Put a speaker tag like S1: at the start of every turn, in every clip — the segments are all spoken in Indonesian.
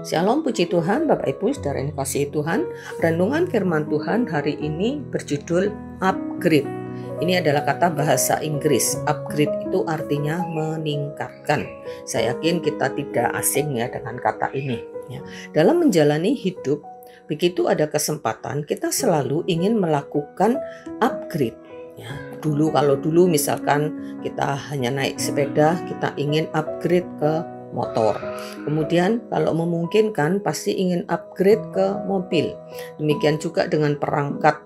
S1: Shalom, puji Tuhan, Bapak Ibu, saudara yang dikasihi Tuhan. Renungan firman Tuhan hari ini berjudul upgrade. Ini adalah kata bahasa Inggris. Upgrade itu artinya meningkatkan. Saya yakin kita tidak asing ya dengan kata ini. Ya. Dalam menjalani hidup, begitu ada kesempatan, kita selalu ingin melakukan upgrade. Ya, kalau dulu misalkan kita hanya naik sepeda, kita ingin upgrade ke motor. Kemudian kalau memungkinkan pasti ingin upgrade ke mobil. Demikian juga dengan perangkat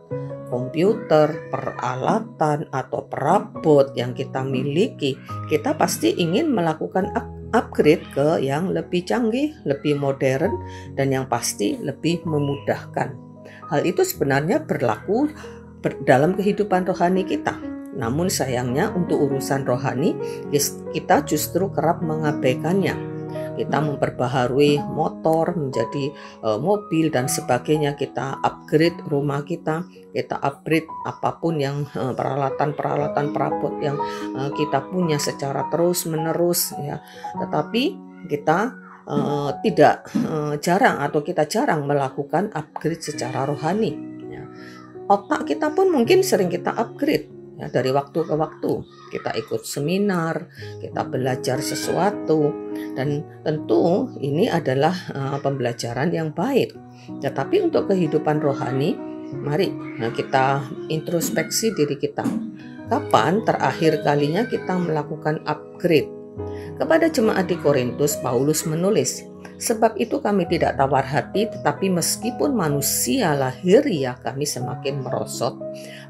S1: komputer, peralatan atau perabot yang kita miliki. Kita pasti ingin melakukan upgrade ke yang lebih canggih, lebih modern, dan yang pasti lebih memudahkan. Hal itu sebenarnya berlaku dalam kehidupan rohani kita. Namun sayangnya untuk urusan rohani kita justru kerap mengabaikannya. Kita memperbaharui motor menjadi mobil dan sebagainya. Kita upgrade rumah kita upgrade apapun yang peralatan perabot yang kita punya secara terus menerus ya. Tetapi kita kita jarang melakukan upgrade secara rohani ya. Otak kita pun mungkin sering kita upgrade. Ya, dari waktu ke waktu kita ikut seminar, kita belajar sesuatu, dan tentu ini adalah pembelajaran yang baik. Tetapi untuk kehidupan rohani, mari kita introspeksi diri kita. Kapan terakhir kalinya kita melakukan upgrade? Kepada jemaat di Korintus, Paulus menulis, "Sebab itu kami tidak tawar hati, tetapi meskipun manusia lahiriah kami semakin merosot,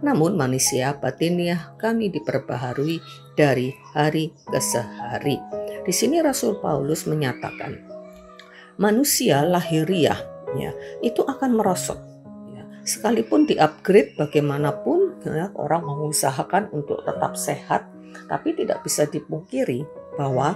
S1: namun manusia batiniah kami diperbaharui dari hari ke hari." Di sini Rasul Paulus menyatakan, manusia lahiriah ya, itu akan merosot. Ya. Sekalipun di-upgrade bagaimanapun ya, orang mengusahakan untuk tetap sehat, tapi tidak bisa dipungkiri bahwa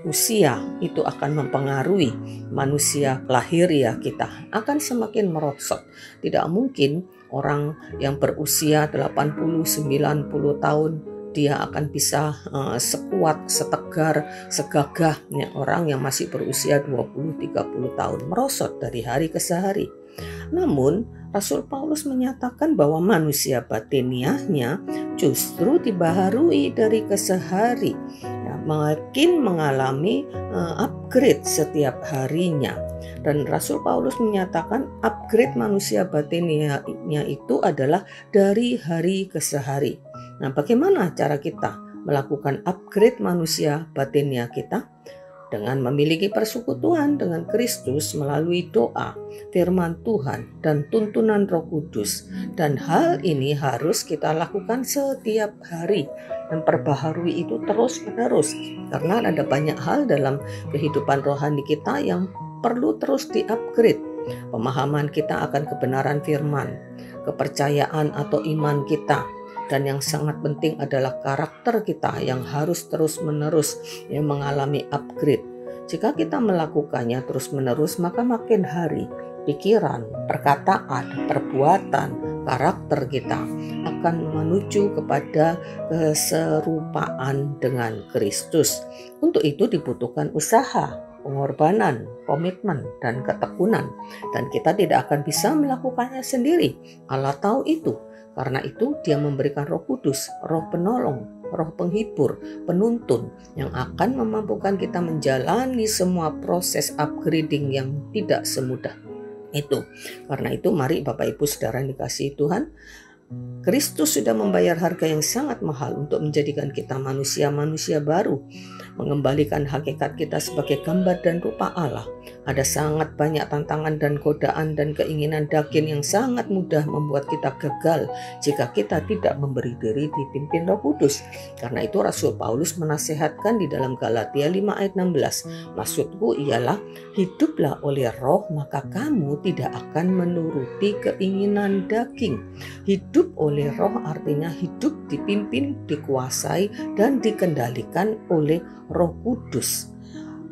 S1: usia itu akan mempengaruhi manusia lahiriah kita, akan semakin merosot. Tidak mungkin orang yang berusia 80-90 tahun dia akan bisa sekuat, setegar, segagah ya, orang yang masih berusia 20-30 tahun, merosot dari hari ke hari. Namun Rasul Paulus menyatakan bahwa manusia batiniahnya justru dibaharui dari ke hari, ya, makin mengalami upgrade setiap harinya. Dan Rasul Paulus menyatakan upgrade manusia batiniahnya itu adalah dari hari ke hari. Nah, bagaimana cara kita melakukan upgrade manusia batiniah kita? Dengan memiliki persekutuan dengan Kristus melalui doa, firman Tuhan, dan tuntunan Roh Kudus. Dan hal ini harus kita lakukan setiap hari dan perbaharui itu terus-menerus. Karena ada banyak hal dalam kehidupan rohani kita yang perlu terus di-upgrade. Pemahaman kita akan kebenaran firman, kepercayaan atau iman kita, dan yang sangat penting adalah karakter kita yang harus terus-menerus mengalami upgrade. Jika kita melakukannya terus-menerus, maka makin hari pikiran, perkataan, perbuatan, karakter kita akan menuju kepada keserupaan dengan Kristus. Untuk itu dibutuhkan usaha, pengorbanan, komitmen, dan ketekunan. Dan kita tidak akan bisa melakukannya sendiri. Allah tahu itu. Karena itu dia memberikan Roh Kudus, Roh penolong, Roh penghibur, penuntun yang akan memampukan kita menjalani semua proses upgrading yang tidak semudah itu. Karena itu mari Bapak Ibu Saudara yang dikasihi Tuhan, Kristus sudah membayar harga yang sangat mahal untuk menjadikan kita manusia-manusia baru, mengembalikan hakikat kita sebagai gambar dan rupa Allah. Ada sangat banyak tantangan dan godaan dan keinginan daging yang sangat mudah membuat kita gagal jika kita tidak memberi diri dipimpin Roh Kudus. Karena itu Rasul Paulus menasihatkan di dalam Galatia 5 ayat 16, "Maksudku ialah hiduplah oleh Roh, maka kamu tidak akan menuruti keinginan daging." Hidup oleh Roh artinya hidup dipimpin, dikuasai, dan dikendalikan oleh Roh Kudus.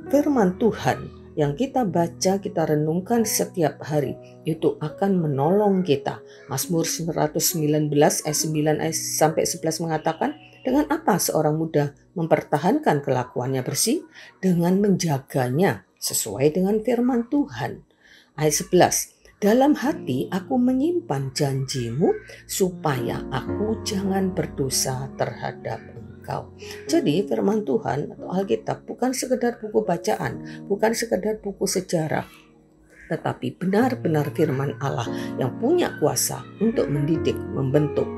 S1: Firman Tuhan yang kita baca, kita renungkan setiap hari itu akan menolong kita. Mazmur 119 ayat 9 sampai 11 mengatakan, "Dengan apa seorang muda mempertahankan kelakuannya bersih? Dengan menjaganya sesuai dengan firman Tuhan. Ayat 11, dalam hati aku menyimpan janjimu supaya aku jangan berdosa terhadap Engkau. Jadi firman Tuhan atau Alkitab bukan sekedar buku bacaan, bukan sekedar buku sejarah, tetapi benar-benar firman Allah yang punya kuasa untuk mendidik, membentuk,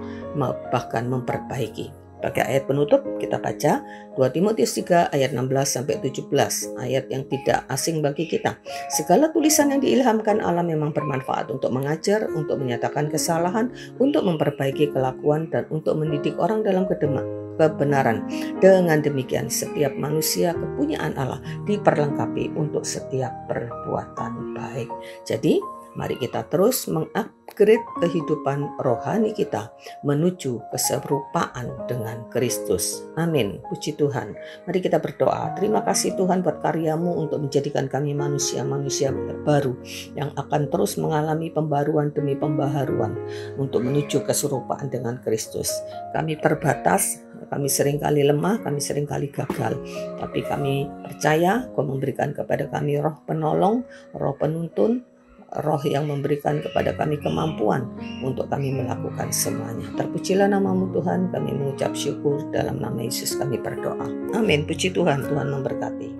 S1: bahkan memperbaiki. Sebagai ayat penutup kita baca 2 Timotius 3 ayat 16-17, ayat yang tidak asing bagi kita. Segala tulisan yang diilhamkan Allah memang bermanfaat untuk mengajar, untuk menyatakan kesalahan, untuk memperbaiki kelakuan, dan untuk mendidik orang dalam kebenaran. Dengan demikian setiap manusia kepunyaan Allah diperlengkapi untuk setiap perbuatan baik. Jadi mari kita terus mengupgrade kehidupan rohani kita menuju keserupaan dengan Kristus. Amin. Puji Tuhan. Mari kita berdoa. Terima kasih Tuhan buat karya-Mu untuk menjadikan kami manusia-manusia baru yang akan terus mengalami pembaruan demi pembaharuan untuk menuju keserupaan dengan Kristus. Kami terbatas, kami seringkali lemah, kami seringkali gagal. Tapi kami percaya Kau memberikan kepada kami roh penolong, roh penuntun, roh yang memberikan kepada kami kemampuan untuk kami melakukan semuanya. Terpujilah nama-Mu Tuhan, kami mengucap syukur dalam nama Yesus kami berdoa. Amin. Puji Tuhan, Tuhan memberkati.